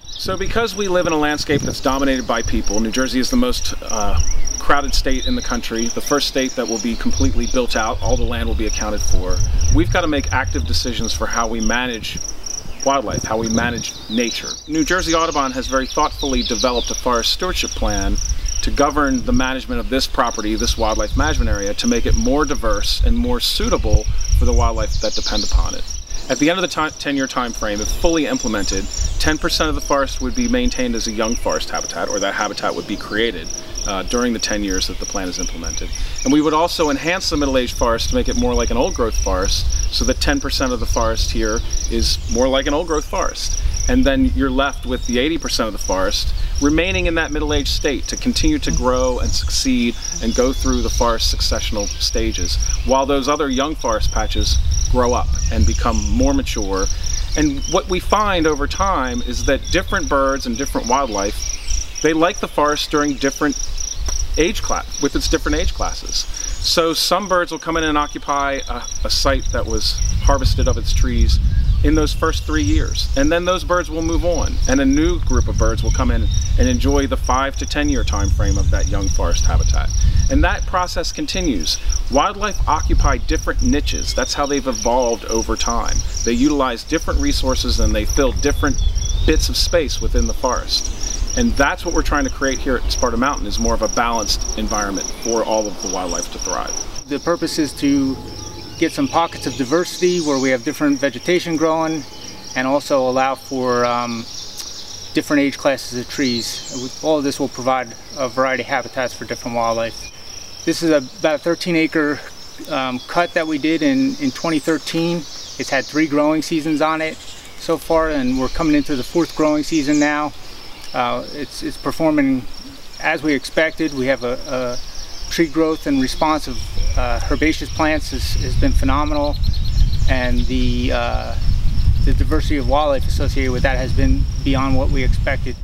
So because we live in a landscape that's dominated by people, New Jersey is the most crowded state in the country, the first state that will be completely built out, all the land will be accounted for. We've got to make active decisions for how we manage wildlife, how we manage nature. New Jersey Audubon has very thoughtfully developed a forest stewardship plan to govern the management of this property, this wildlife management area, to make it more diverse and more suitable for the wildlife that depend upon it. At the end of the 10-year time frame, if fully implemented, 10% of the forest would be maintained as a young forest habitat, or that habitat would be created during the 10 years that the plan is implemented. And we would also enhance the middle-aged forest to make it more like an old-growth forest, so that 10% of the forest here is more like an old-growth forest. And then you're left with the 80% of the forest remaining in that middle-aged state to continue to grow and succeed and go through the forest successional stages, while those other young forest patches grow up and become more mature. And what we find over time is that different birds and different wildlife, they like the forest during different age class, with its different age classes. So some birds will come in and occupy a site that was harvested of its trees in those first 3 years, and then those birds will move on, and a new group of birds will come in and enjoy the 5 to 10 year time frame of that young forest habitat. And that process continues. Wildlife occupy different niches. That's how they've evolved over time. They utilize different resources and they fill different bits of space within the forest. And that's what we're trying to create here at Sparta Mountain, is more of a balanced environment for all of the wildlife to thrive. The purpose is to get some pockets of diversity where we have different vegetation growing, and also allow for different age classes of trees. All of this will provide a variety of habitats for different wildlife. This is about a 13-acre cut that we did in 2013. It's had 3 growing seasons on it so far, and we're coming into the 4th growing season now. It's performing as we expected. We have a tree growth and response of herbaceous plants has been phenomenal, and the diversity of wildlife associated with that has been beyond what we expected.